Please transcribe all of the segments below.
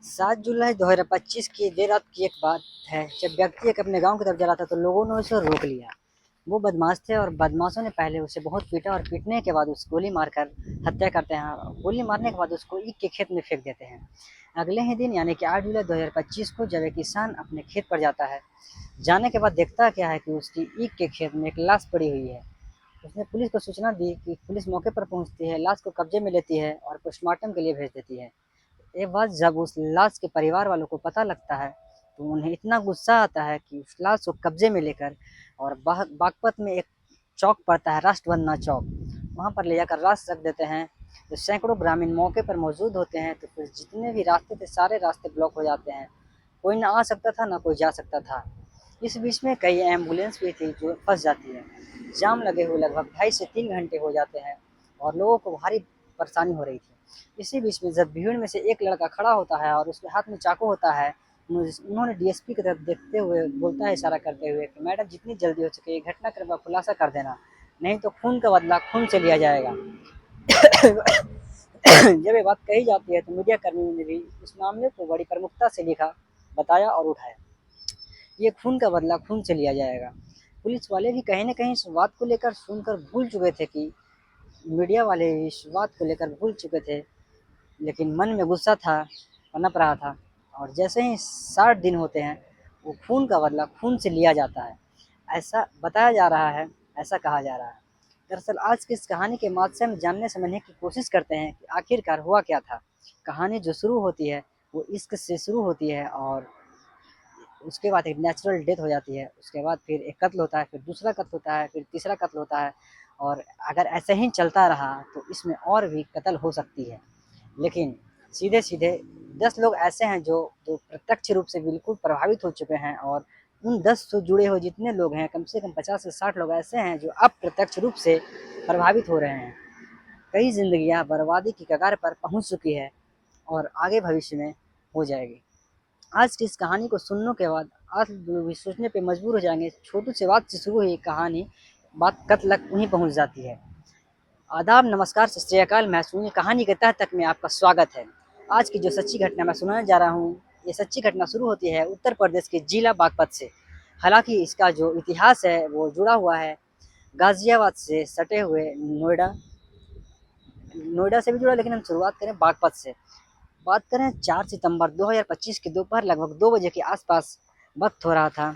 7 जुलाई 2025 की देर रात की एक बात है, जब व्यक्ति एक अपने गांव की तरफ जा रहा था तो लोगों ने उसे रोक लिया। वो बदमाश थे और बदमाशों ने पहले उसे बहुत पीटा और पीटने के बाद उस गोली मारकर हत्या करते हैं। गोली मारने के बाद उसको ईख के खेत में फेंक देते हैं। अगले ही दिन यानी कि 8 जुलाई 2025 को जब एक किसान अपने खेत पर जाता है, जाने के बाद देखता क्या है कि उसकी ईख के खेत में एक लाश पड़ी हुई है। उसने पुलिस को सूचना दी कि पुलिस मौके पर पहुंचती है, लाश को कब्जे में लेती है और पोस्टमार्टम के लिए भेज देती है। ये बात जब उस लाश के परिवार वालों को पता लगता है तो उन्हें इतना गुस्सा आता है कि उस लाश को कब्जे में लेकर और बागपत में एक चौक पड़ता है, राष्ट्रवंदना चौक, वहाँ पर ले जाकर लाश रख देते हैं। तो सैकड़ों ग्रामीण मौके पर मौजूद होते हैं, तो फिर जितने भी रास्ते थे सारे रास्ते ब्लॉक हो जाते हैं। कोई ना आ सकता था ना कोई जा सकता था। इस बीच में कई एम्बुलेंस भी थी जो फंस जाती है। जाम लगे हुए लगभग 2.5 से 3 घंटे हो जाते हैं और लोगों को भारी परेशानी हो रही थी। इसी बीच में जब भीड़ में से एक लड़का खड़ा होता है और उसके हाथ में चाकू होता है, उन्होंने डीएसपी की तरफ देखते हुए बोलता है इशारा करते हुए कि मैडम जितनी जल्दी हो सके ये घटना का खुलासा कर देना, नहीं तो खून का बदला खून से लिया जाएगा। जब ये बात कही जाती है तो मीडिया कर्मियों ने भी इस मामले को बड़ी प्रमुखता से लिखा, बताया और उठाया। ये खून का बदला खून से लिया जाएगा। पुलिस वाले भी कहीं न कहीं इस बात को लेकर सुनकर भूल चुके थे कि मीडिया वाले इस बात को लेकर भूल चुके थे, लेकिन मन में गुस्सा था, पनप रहा था। और जैसे ही 60 दिन होते हैं, वो खून का बदला खून से लिया जाता है। ऐसा बताया जा रहा है, ऐसा कहा जा रहा है। दरअसल आज की इस कहानी के माध्यम से जानने समझने की कोशिश करते हैं कि आखिरकार हुआ क्या था। कहानी जो शुरू होती है, वो इश्क से शुरू होती है और उसके बाद एक नेचुरल डेथ हो जाती है। उसके बाद फिर एक कत्ल होता है, फिर दूसरा कत्ल होता है, फिर तीसरा कत्ल होता है और अगर ऐसे ही चलता रहा तो इसमें और भी कत्ल हो सकती है। लेकिन सीधे-सीधे 10 लोग ऐसे हैं जो जो प्रत्यक्ष रूप से बिल्कुल प्रभावित हो चुके हैं और उन 10 से जुड़े हुए जितने लोग हैं, कम से कम 50 से 60 लोग ऐसे हैं जो अप्रत्यक्ष रूप से प्रभावित हो रहे हैं। कई ज़िंदगियाँ बर्बादी की कगार पर पहुँच चुकी है और आगे भविष्य में हो जाएगी। आज की इस कहानी को सुनने के बाद आप लोग भी सोचने पे मजबूर हो जाएंगे। छोटू से बात से शुरू हुई कहानी बात कत्ल तक वहीं पहुंच जाती है। आदाब, नमस्कार, सत श्री अकाल। मैं सुनील, कहानी के तह तक में आपका स्वागत है। आज की जो सच्ची घटना मैं सुनाने जा रहा हूँ, ये सच्ची घटना शुरू होती है उत्तर प्रदेश के जिला बागपत से। हालांकि इसका जो इतिहास है वो जुड़ा हुआ है गाजियाबाद से सटे हुए नोएडा। नोएडा से भी जुड़ा, लेकिन हम शुरुआत करें बागपत से। बात करें 4 सितंबर 2025 की दोपहर लगभग 2 बजे के आसपास वक्त हो रहा था।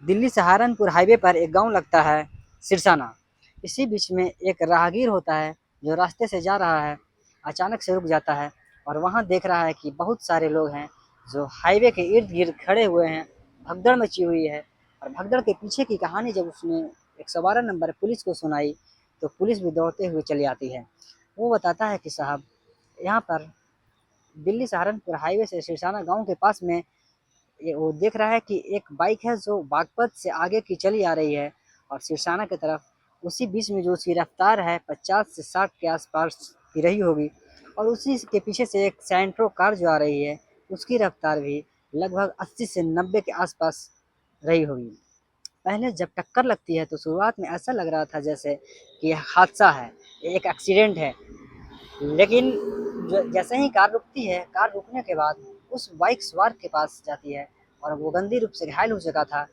दिल्ली सहारनपुर हाईवे पर एक गांव लगता है सिरसाना। इसी बीच में एक राहगीर होता है जो रास्ते से जा रहा है, अचानक से रुक जाता है और वहाँ देख रहा है कि बहुत सारे लोग हैं जो हाईवे के इर्द गिर्द खड़े हुए हैं। भगदड़ मची हुई है और भगदड़ के पीछे की कहानी जब उसने 112 नंबर पुलिस को सुनाई तो पुलिस भी दौड़ते हुए चली आती है। वो बताता है कि साहब, यहाँ पर दिल्ली सहारनपुर हाईवे से सिरसाना गांव के पास में ये वो देख रहा है कि एक बाइक है जो बागपत से आगे की चली आ रही है और सिरसाना की तरफ। उसी बीच में जो उसकी रफ्तार है 50 से 60 के आसपास की रही होगी और उसी के पीछे से एक सैंट्रो कार जो आ रही है, उसकी रफ्तार भी लगभग 80 से 90 के आसपास रही होगी। पहले जब टक्कर लगती है तो शुरुआत में ऐसा लग रहा था जैसे कि हादसा है, एक एक्सीडेंट है। लेकिन जैसे ही कार रुकती है, कार रुकने के बाद उस बाइक सवार के पास जाती है और वो गंभीर रूप से घायल हो चुका था।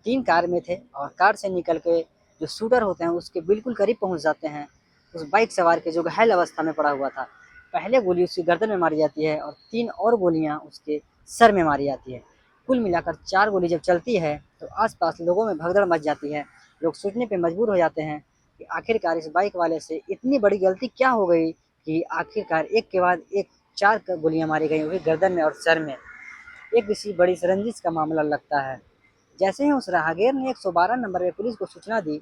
3 कार में थे और कार से निकल के जो शूटर होते हैं उसके बिल्कुल करीब पहुंच जाते हैं उस बाइक सवार के जो घायल अवस्था में पड़ा हुआ था। पहले गोली उसकी गर्दन में मारी जाती है और 3 और गोलियां उसके सर में मारी जाती है। कुल मिलाकर 4 गोली जब चलती है तो आसपास लोगों में भगदड़ मच जाती है। लोग सोचने पे मजबूर हो जाते हैं कि आखिरकार इस बाइक वाले से इतनी बड़ी गलती क्या हो गई कि आखिरकार एक के बाद एक 4 गोलियां मारी गई, वो भी गर्दन में और सर में। एक किसी बड़ी रंजिश का मामला लगता है। जैसे ही उस राहगीर ने 112 नंबर पे पुलिस को सूचना दी,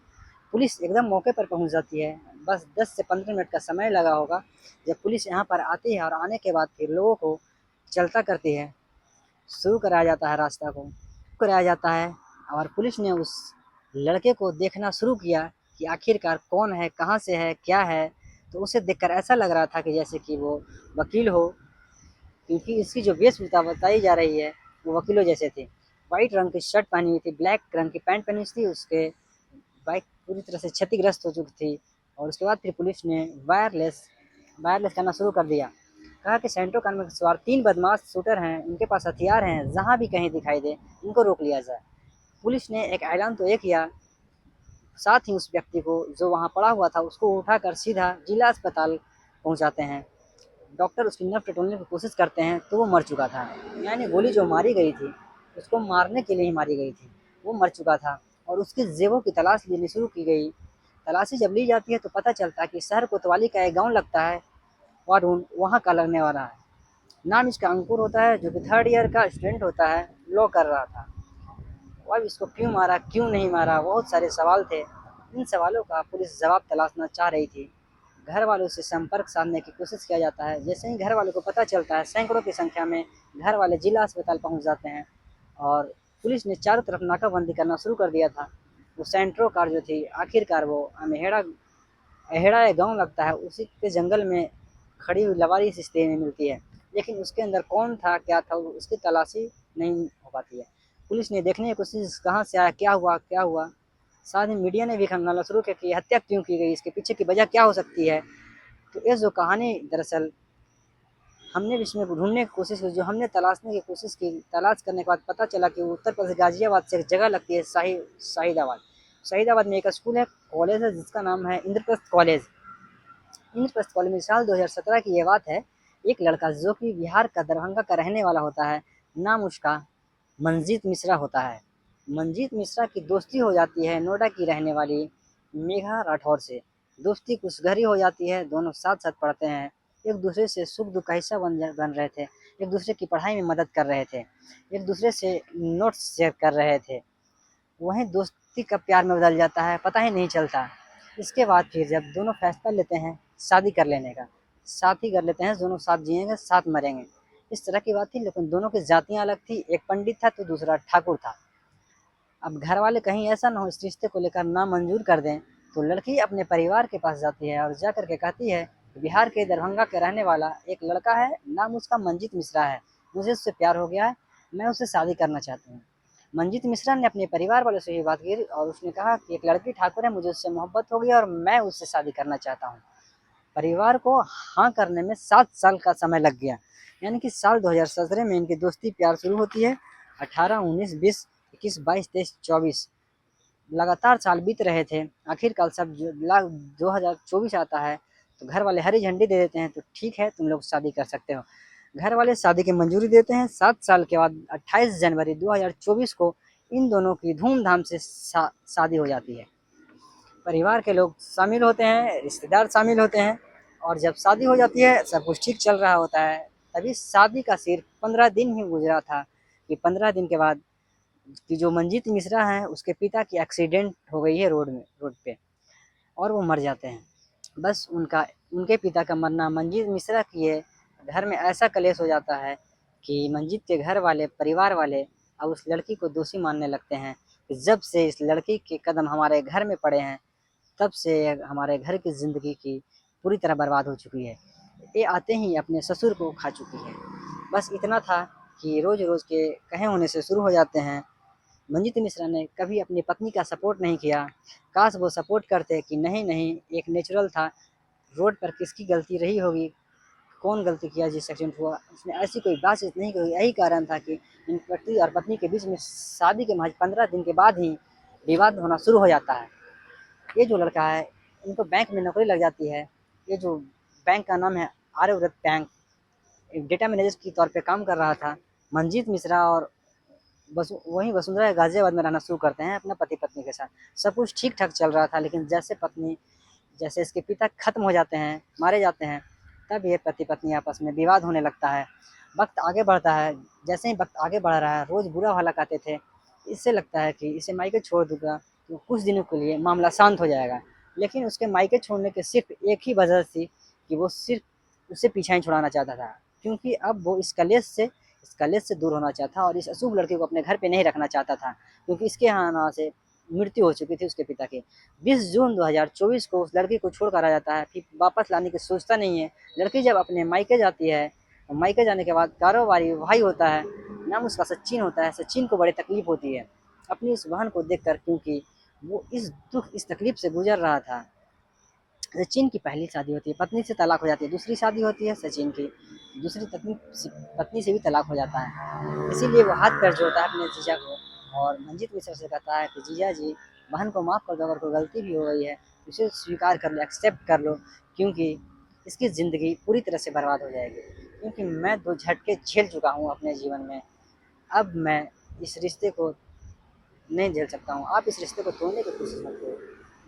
पुलिस एकदम मौके पर पहुंच जाती है। बस 10 से 15 मिनट का समय लगा होगा। जब पुलिस यहाँ पर आती है और आने के बाद फिर लोगों को चलता करती है, शुरू कराया जाता है रास्ता को, कराया जाता है और पुलिस ने उस लड़के को देखना शुरू किया कि आखिरकार कौन है, कहाँ से है, क्या है। तो उसे देखकर ऐसा लग रहा था कि जैसे कि वो वकील हो, क्योंकि इसकी जो वेशभूषा बताई जा रही है वो वकीलों जैसे थी। वाइट रंग की शर्ट पहनी हुई थी, ब्लैक रंग की पैंट पहनी हुई थी, उसके बाइक पूरी तरह से क्षतिग्रस्त हो चुकी थी। और उसके बाद फिर पुलिस ने वायरलेस वायरलेस करना शुरू कर दिया। कहा कि सेंट्रो कार में सवार 3 बदमाश शूटर हैं, इनके पास हथियार हैं, जहाँ भी कहीं दिखाई दे इनको रोक लिया जाए। पुलिस ने एक ऐलान तो ये किया, साथ ही उस व्यक्ति को जो वहाँ पड़ा हुआ था उसको उठाकर सीधा जिला अस्पताल पहुँचाते हैं। डॉक्टर उसकी नब्ज़ टटोलने की कोशिश करते हैं तो वो मर चुका था। यानी गोली जो मारी गई थी उसको मारने के लिए ही मारी गई थी, वो मर चुका था और उसके जेबों की तलाश लेनी शुरू की गई। तलाशी जब ली जाती है तो पता चलता है कि शहर कोतवाली का एक गाँव लगता है वारून, वहाँ का लगने वाला है। नाम इसका अंकुर होता है, जो कि 3rd ईयर का स्टूडेंट होता है, लॉ कर रहा था। अब इसको क्यों मारा, क्यों नहीं मारा, बहुत सारे सवाल थे। इन सवालों का पुलिस जवाब तलाशना चाह रही थी। घर वालों से संपर्क साधने की कोशिश किया जाता है। जैसे ही घर वालों को पता चलता है, सैकड़ों की संख्या में घर वाले जिला अस्पताल पहुंच जाते हैं और पुलिस ने चारों तरफ नाकाबंदी करना शुरू कर दिया था। वो सेंट्रो कार जो थी आखिरकार वो अमेहड़ा अहेड़ा एक गाँव लगता है, उसी के जंगल में खड़ी हुई लवारिस स्थिति में मिलती है। लेकिन उसके अंदर कौन था, क्या था, उसकी तलाशी नहीं हो पाती है। पुलिस ने देखने की कोशिश, कहाँ से आया, क्या हुआ। साथ ही मीडिया ने भी खंगालना शुरू किया कि हत्या क्यों की गई, इसके पीछे की वजह क्या हो सकती है। तो ये जो कहानी दरअसल हमने भी इसमें ढूंढने की कोशिश की, जो हमने तलाशने की कोशिश की, तलाश करने के बाद पता चला कि उत्तर प्रदेश गाजियाबाद से एक जगह लगती है शाहिदाबाद। शाहिदाबाद में एक स्कूल है, कॉलेज है, जिसका नाम है इंद्रप्रस्थ कॉलेज। इंद्रप्रस्थ कॉलेज में साल 2017 की ये बात है। एक लड़का जो कि बिहार का दरभंगा का रहने वाला होता है, नाम उसका मंजीत मिश्रा होता है। मंजीत मिश्रा की दोस्ती हो जाती है नोएडा की रहने वाली मेघा राठौर से। दोस्ती कुछ गहरी हो जाती है, दोनों साथ साथ पढ़ते हैं, एक दूसरे से सुख दुख का हिस्सा बन रहे थे, एक दूसरे की पढ़ाई में मदद कर रहे थे, एक दूसरे से नोट्स शेयर कर रहे थे। वहीं दोस्ती कब प्यार में बदल जाता है पता ही नहीं चलता। इसके बाद फिर जब दोनों फैसला लेते हैं शादी कर लेने का, साथ ही कर लेते हैं, दोनों साथ जिएंगे, साथ मरेंगे, इस तरह की बात थी। लेकिन दोनों की जातियां अलग थी, एक पंडित था तो दूसरा ठाकुर था। अब घर वाले कहीं ऐसा ना हो इस रिश्ते को लेकर ना मंजूर कर दें, तो लड़की अपने परिवार के पास जाती है और जा कर के कहती है, बिहार के दरभंगा के रहने वाला एक लड़का है, नाम उसका मंजीत मिश्रा है, मुझे उससे प्यार हो गया है, मैं उससे शादी करना चाहती हूँ। मंजीत मिश्रा ने अपने परिवार वालों से ये बात की और उसने कहा कि एक लड़की ठाकुर है, मुझे उससे मोहब्बत हो गई और मैं उससे शादी करना चाहता हूँ। परिवार को हाँ करने में 7 साल का समय लग गया। यानी कि साल 2017 में इनकी दोस्ती प्यार शुरू होती है। 18, 19, 20, 21, 22, 23, 24 लगातार साल बीत रहे थे। आखिरकार सब 2024 आता है तो घर वाले हरी झंडी दे देते हैं, तो ठीक है तुम लोग शादी कर सकते हो। घर वाले शादी की मंजूरी देते हैं। 7 साल के बाद 28 जनवरी 2024 को इन दोनों की धूमधाम से शादी हो जाती है। परिवार के लोग शामिल होते हैं, रिश्तेदार शामिल होते हैं और जब शादी हो जाती है, सब कुछ ठीक चल रहा होता है। तभी शादी का सिर्फ 15 दिन ही गुजरा था कि 15 दिन के बाद कि जो मंजीत मिश्रा हैं उसके पिता की एक्सीडेंट हो गई है रोड पे और वो मर जाते हैं। बस उनके पिता का मरना मंजीत मिश्रा की है घर में ऐसा कलेश हो जाता है कि मंजीत के घर वाले, परिवार वाले अब उस लड़की को दोषी मानने लगते हैं कि जब से इस लड़की के कदम हमारे घर में पड़े हैं, तब से हमारे घर की ज़िंदगी की पूरी तरह बर्बाद हो चुकी है। ये आते ही अपने ससुर को खा चुकी है। बस इतना था कि रोज़-रोज़ के कहे होने से शुरू हो जाते हैं। मंजीत मिश्रा ने कभी अपनी पत्नी का सपोर्ट नहीं किया। काश वो सपोर्ट करते कि नहीं, एक नेचुरल था, रोड पर किसकी गलती रही होगी, कौन गलती किया जिस एक्सीडेंट हुआ, उसने ऐसी कोई बातचीत नहीं की। यही कारण था कि इन पति और पत्नी के बीच में शादी के महज 15 दिन के बाद ही विवाद होना शुरू हो जाता है। ये जो लड़का है, इनको बैंक में नौकरी लग जाती है। ये जो बैंक का नाम है आर्यव्रत बैंक, एक डेटा मैनेजर के तौर पे काम कर रहा था। मंजीत मिश्रा और वहीं वसुंधरा गाजियाबाद में रहना शुरू करते हैं अपने पति पत्नी के साथ। सब कुछ ठीक ठाक चल रहा था, लेकिन जैसे इसके पिता खत्म हो जाते हैं, मारे जाते हैं, तब ये पति पत्नी आपस में विवाद होने लगता है। वक्त आगे बढ़ता है, जैसे ही वक्त आगे बढ़ रहा है, रोज़ बुरा भला कहते थे। इससे लगता है कि इसे मायके छोड़ दूंगा तो कुछ दिनों के लिए मामला शांत हो जाएगा। लेकिन उसके मायके छोड़ने की सिर्फ एक ही वजह थी कि वो सिर्फ उससे पीछा ही छुड़ाना चाहता था, क्योंकि अब वो इस कलेश से दूर होना चाहता और इस अशुभ लड़के को अपने घर पे नहीं रखना चाहता था, क्योंकि इसके यहाँ से मृत्यु हो चुकी थी उसके पिता की। 20 जून 2024 को उस लड़की को छोड़कर आ जाता है, फिर वापस लाने की सोचता नहीं है। लड़की जब अपने मायके जाती है, तो मायके जाने के बाद कारोबारी भाई होता है, नाम उसका सचिन होता है। सचिन को बड़ी तकलीफ होती है अपनी इस बहन को देखकर, क्योंकि वो इस दुख, इस तकलीफ से गुजर रहा था। सचिन की पहली शादी होती है, पत्नी से तलाक हो जाती है, दूसरी शादी होती है सचिन की, दूसरी पत्नी पत्नी से भी तलाक हो जाता है। इसीलिए वो हाथ पैर जोड़ता है अपने जीजा को और मंजीत मिश्रा से कहता है कि जीजा जी, बहन को माफ़ कर दो, अगर कोई गलती भी हो गई है उसे स्वीकार कर लो, एक्सेप्ट कर लो, क्योंकि इसकी ज़िंदगी पूरी तरह से बर्बाद हो जाएगी, क्योंकि मैं 2 झटके झेल चुका हूँ अपने जीवन में। अब मैं इस रिश्ते को नहीं झेल सकता हूँ, आप इस रिश्ते को तोड़ने की कोशिश मत करो।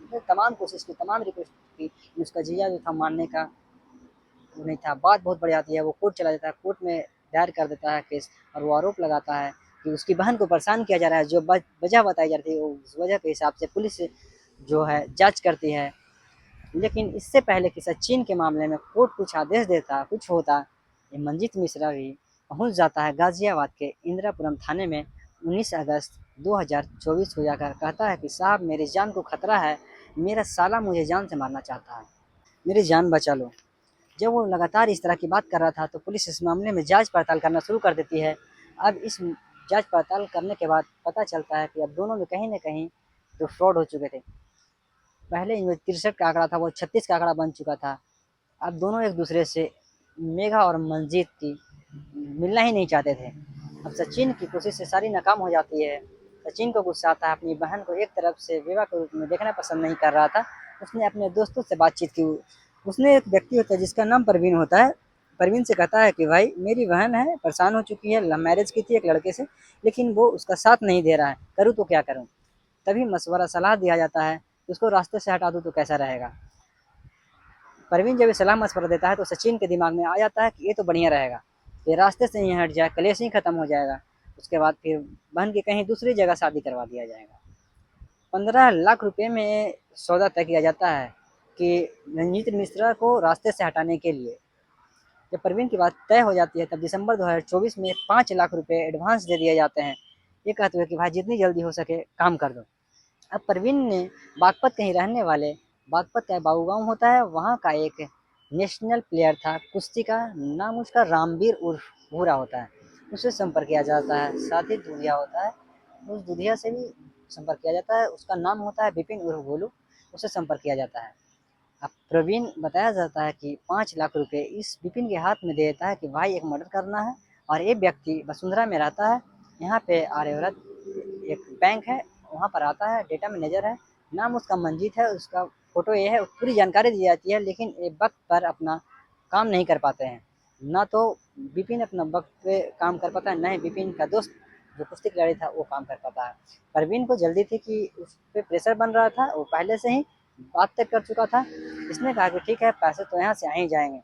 मैंने तमाम कोशिश की, तमाम रिक्वेस्ट की, उसका जीजा जो था मानने का वो नहीं था। बात बहुत बढ़ जाती है, वो कोर्ट चला जाता है, कोर्ट में दायर कर देता है केस और वो आरोप लगाता है कि उसकी बहन को परेशान किया जा रहा है, जो वजह बताई जाती है उस वजह के हिसाब से पुलिस जो है जांच करती है। लेकिन इससे पहले कि सचिन के मामले में कोर्ट कुछ आदेश देता, कुछ होता, ये मंजीत मिश्रा भी पहुंच जाता है गाजियाबाद के इंदिरापुरम थाने में 19 अगस्त 2024 को जाकर कहता है कि साहब मेरी जान को खतरा है, मेरा साला मुझे जान से मारना चाहता है, मेरी जान बचा लो। जब वो लगातार इस तरह की बात कर रहा था तो पुलिस इस मामले में जांच पड़ताल करना शुरू कर देती है। अब इस जांच पड़ताल करने के बाद पता चलता है कि अब दोनों में कहीं न कहीं जो फ्रॉड हो चुके थे। पहले इनमें 63 का आंकड़ा था, वो 36 का आंकड़ा बन चुका था। अब दोनों एक दूसरे से मेघा और मंजीत की मिलना ही नहीं चाहते थे। अब सचिन की कोशिश से सारी नाकाम हो जाती है। सचिन को गुस्सा आता है, अपनी बहन को एक तरफ से विवाह के रूप में देखना पसंद नहीं कर रहा था। उसने अपने दोस्तों से बातचीत की। उसने एक व्यक्ति होता है जिसका नाम परवीन होता है, परवीन से कहता है कि भाई मेरी बहन है, परेशान हो चुकी है, लव मैरिज की थी एक लड़के से, लेकिन वो उसका साथ नहीं दे रहा है, करूँ तो क्या करूँ? तभी मशवरा सलाह दिया जाता है कि उसको रास्ते से हटा दूँ तो कैसा रहेगा। परवीन जब ये सलाह मशवरा देता है तो सचिन के दिमाग में आ जाता है कि ये तो बढ़िया रहेगा, ये रास्ते से ही हट जाए, कलेश ही खत्म हो जाएगा। उसके बाद फिर बहन की कहीं दूसरी जगह शादी करवा दिया जाएगा। 15 लाख रुपए में सौदा तय किया जाता है कि रंजीत मिश्रा को रास्ते से हटाने के लिए। जब परवीन की बात तय हो जाती है तब दिसंबर 2024 में 5 लाख रुपए एडवांस दे दिए जाते हैं, ये कहते हुए कि भाई जितनी जल्दी हो सके काम कर दो। अब परवीन ने बागपत कहीं रहने वाले, बागपत का बाबू गांव होता है, वहाँ का एक नेशनल प्लेयर था कुश्ती का, नाम उसका रामवीर उर्फ भूरा होता है, उससे संपर्क किया जाता है। साथ ही दूधिया होता है, उस दूधिया से भी संपर्क किया जाता है, उसका नाम होता है विपिन उर्फ गोलू, उससे संपर्क किया जाता है। अब प्रवीण बताया जाता है कि 5 लाख रुपए इस विपिन के हाथ में दे देता है कि भाई एक मर्डर करना है और ये व्यक्ति वसुंधरा में रहता है, यहाँ पे आर्यव्रत एक बैंक है, वहाँ पर आता है, डेटा मैनेजर है, नाम उसका मंजीत है, उसका फोटो ये है, पूरी जानकारी दी जाती है, लेकिन ये वक्त पर अपना काम नहीं कर पाते हैं। ना तो विपिन अपना वक्त पे काम कर पाता है, ना ही विपिन का दोस्त जो कुश्ती खिलाड़ी था वो काम कर पाता है। परवीन को जल्दी थी कि उस पर प्रेशर बन रहा था, वो पहले से ही बात तक कर चुका था। इसने कहा कि ठीक है पैसे तो यहाँ से आ ही जाएंगे।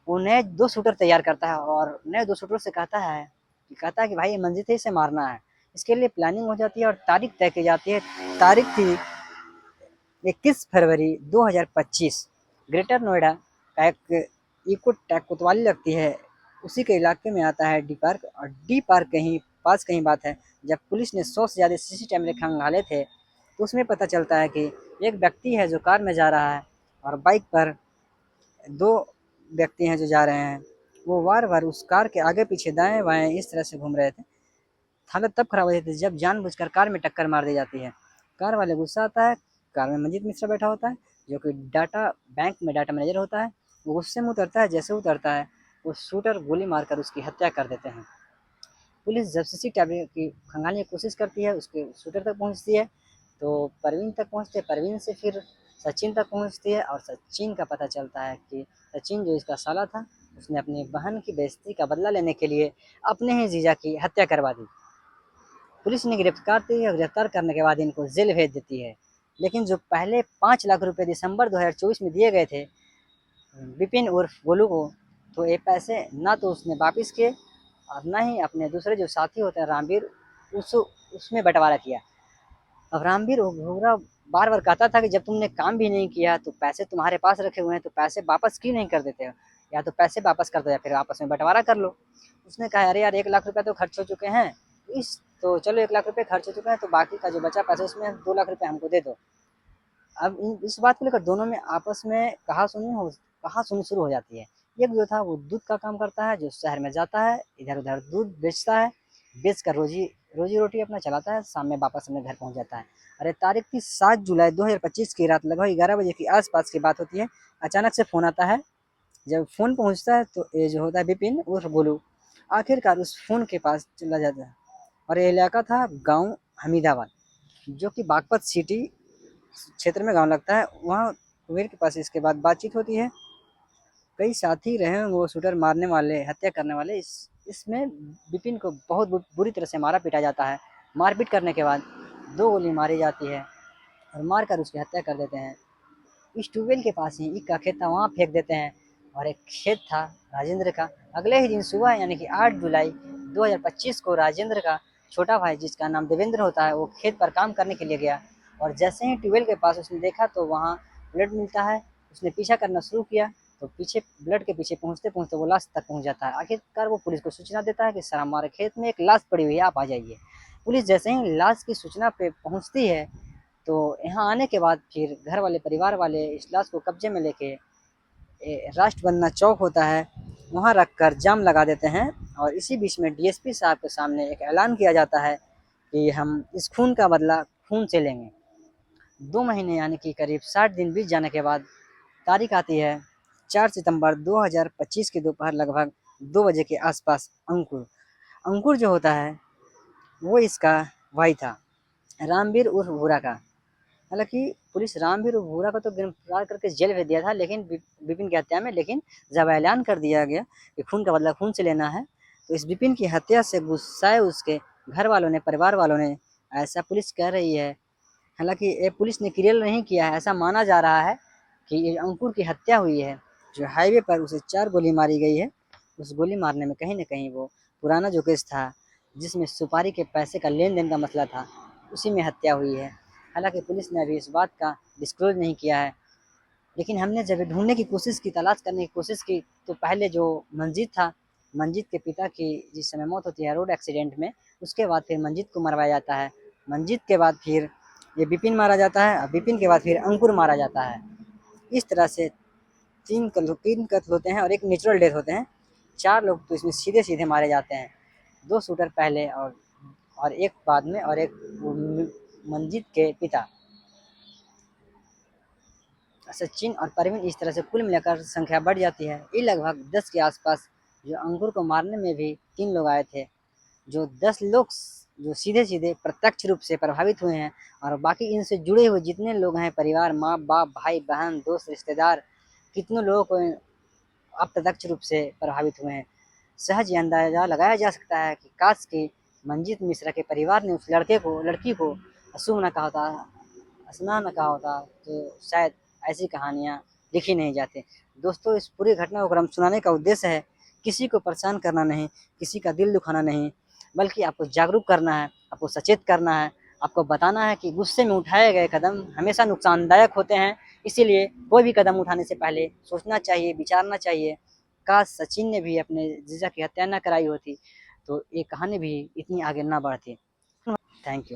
वो नए 2 शूटर तैयार करता है और नए 2 शूटर से कहता है कि भाई ये मंजीत है, इसे मारना है। इसके लिए प्लानिंग हो जाती है और तारीख तय की जाती है। तारीख थी 21 फरवरी 2025। ग्रेटर नोएडा का एक इको टैग कोतवाली लगती है, उसी के इलाके में आता है डी पार्क, और डी पार्क कहीं पास कहीं बात है। जब पुलिस ने 100 से ज़्यादा सीसी कैमरे खंगाले थे तो उसमें पता चलता है कि एक व्यक्ति है जो कार में जा रहा है और बाइक पर 2 व्यक्ति हैं जो जा रहे हैं। वो बार-बार उस कार के आगे-पीछे, दाएँ-बाएँ इस तरह से घूम रहे थे। हालत तब खराब हो जाती है जब जानबूझकर कार में टक्कर मार दी जाती है। कार वाले गुस्सा आता है, कार में मंजीत मिश्रा बैठा होता है जो कि डाटा बैंक में डाटा मैनेजर होता है। वो गुस्से में उतरता है, जैसे उतरता है वो शूटर गोली मारकर उसकी हत्या कर देते हैं। पुलिस जब सीसी कैमरे की खंगालने की कोशिश करती है, उसके शूटर तक पहुंचती है, तो परवीन तक पहुंचते हैं, परवीन से फिर सचिन तक पहुंचती है और सचिन का पता चलता है कि सचिन जो इसका साला था, उसने अपनी बहन की बेइज्जती का बदला लेने के लिए अपने ही जीजा की हत्या करवा दी। पुलिस ने गिरफ्तार करने के बाद इनको जेल भेज देती है। लेकिन जो पहले 5 लाख रुपए दिसंबर 2024 में दिए गए थे विपिन उर्फ गोलू को, तो ये पैसे ना तो उसने वापिस किए और ना ही अपने दूसरे जो साथी होते हैं रामवीर, उस उसमें बंटवारा किया। अब रामवीर घूरा बार बार कहता था कि जब तुमने काम भी नहीं किया तो पैसे तुम्हारे पास रखे हुए हैं तो पैसे वापस क्यों नहीं कर देते हो, या तो पैसे वापस कर दो या फिर आपस में बंटवारा कर लो। उसने कहा अरे यार 1 लाख रुपए तो खर्च हो चुके हैं, इस तो चलो 1 लाख रुपए खर्च हो चुके हैं तो बाकी का जो बचा पैसा उसमें 2 लाख रुपए हमको दे दो। अब इस बात को लेकर दोनों में आपस में कहा सुनी शुरू हो जाती है। एक जो था वो दूध का काम करता है, जो शहर में जाता है, इधर उधर दूध बेचता है, बेच कर रोजी रोटी अपना चलाता है, शाम में वापस अपने घर पहुंच जाता है। अरे तारीख थी 7 जुलाई 2025 की रात लगभग 11 बजे के आसपास की बात होती है। अचानक से फ़ोन आता है। जब फ़ोन पहुंचता है तो ये जो होता है विपिन उर्फ गोलू आखिरकार उस फ़ोन के पास चला जाता है। और ये इलाका था गाँव हमीदाबाद, जो कि बागपत सिटी क्षेत्र में गाँव लगता है। वहाँ कुबेर के पास इसके बाद बातचीत होती है। कई साथी रहे हैं वो शूटर मारने वाले, हत्या करने वाले। इसमें विपिन को बहुत बुरी तरह से मारा पीटा जाता है। मारपीट करने के बाद 2 गोली मारी जाती है और मारकर उसकी हत्या कर देते हैं। इस ट्यूबवेल के पास ही ईख का खेत था, वहाँ फेंक देते हैं। और एक खेत था राजेंद्र का। अगले ही दिन सुबह यानी कि 8 जुलाई 2025 को राजेंद्र का छोटा भाई, जिसका नाम देवेंद्र होता है, वो खेत पर काम करने के लिए गया। और जैसे ही ट्यूबवेल के पास उसने देखा तो वहाँ ब्लड मिलता है। उसने पीछा करना शुरू किया तो पीछे ब्लड के पीछे पहुँचते पहुँचते वो लाश तक पहुँच जाता है। आखिरकार वो पुलिस को सूचना देता है कि सर हमारे खेत में एक लाश पड़ी हुई है, आप आ जाइए। पुलिस जैसे ही लाश की सूचना पे पहुँचती है तो यहाँ आने के बाद फिर घर वाले, परिवार वाले इस लाश को कब्जे में लेके राष्ट्रबंधना चौक होता है, वहाँ रखकर जाम लगा देते हैं। और इसी बीच में डीएसपी साहब के सामने एक ऐलान किया जाता है कि हम इस खून का बदला खून से लेंगे। 2 महीने यानी कि करीब 60 दिन बीत जाने के बाद तारीख आती है 4 सितंबर 2025 की दोपहर लगभग 2 बजे के आसपास। अंकुर अंकुर जो होता है वो इसका भाई था, रामवीर उर्फ भूरा का। हालाँकि पुलिस रामवीर भूरा को तो गिरफ्तार करके जेल भेज दिया था, लेकिन विपिन की हत्या में। लेकिन जब ऐलान कर दिया गया कि खून का बदला खून से लेना है, तो इस विपिन की हत्या से गुस्साए उसके घर वालों ने, परिवार वालों ने, ऐसा पुलिस कह रही है। हालाँकि ये पुलिस ने क्लियर नहीं किया है, ऐसा माना जा रहा है कि ये अंकुर की हत्या हुई है। जो हाईवे पर उसे 4 गोली मारी गई है, उस गोली मारने में कहीं न कहीं वो पुराना जो केस था, जिसमें सुपारी के पैसे का लेन-देन का मसला था, उसी में हत्या हुई है। हालाँकि पुलिस ने अभी इस बात का डिस्क्लोज़ नहीं किया है। लेकिन हमने जब ये ढूँढने की कोशिश की, तलाश करने की कोशिश की, तो पहले जो मंजीत था, मंजीत के पिता की जिस समय मौत होती है रोड एक्सीडेंट में, उसके बाद फिर मंजीत को मरवाया जाता है। मंजीत के बाद फिर ये विपिन मारा जाता है और विपिन के बाद फिर अंकुर मारा जाता है। इस तरह से 3 कत्ल होते हैं और 1 नेचुरल डेथ होते हैं। 4 लोग तो इसमें सीधे-सीधे मारे जाते हैं। 2 शूटर पहले और 1 बाद में, और 1 मंजीत के पिता सचिन और परवीन। इस तरह से कुल मिलाकर संख्या बढ़ जाती है। ये लगभग 10 के आसपास। जो अंकुर को मारने में भी 3 लोग आए थे। जो 10 लोग जो सीधे-सीधे प्रत्यक्ष रूप से प्रभावित हुए हैं, और बाकी इनसे जुड़े हुए जितने लोग हैं, परिवार, माँ-बाप, भाई-बहन, दोस्त, रिश्तेदार, कितनों लोगों को अप्रत्यक्ष रूप से प्रभावित हुए हैं। सहज ये अंदाज़ा लगाया जा सकता है कि काश कि मंजीत मिश्रा के परिवार ने उस लड़की को अशुभ न कहा होता, असना न कहा होता, तो शायद ऐसी कहानियाँ लिखी नहीं जाती। दोस्तों, इस पूरी घटना को क्रम सुनाने का उद्देश्य है किसी को परेशान करना नहीं, किसी का दिल दुखाना नहीं, बल्कि आपको जागरूक करना है, आपको सचेत करना है, आपको बताना है कि गुस्से में उठाए गए कदम हमेशा नुकसानदायक होते हैं। इसीलिए कोई भी कदम उठाने से पहले सोचना चाहिए, विचारना चाहिए। काश सचिन ने भी अपने जीजा की हत्या न कराई होती, तो ये कहानी भी इतनी आगे ना बढ़ती। Thank you.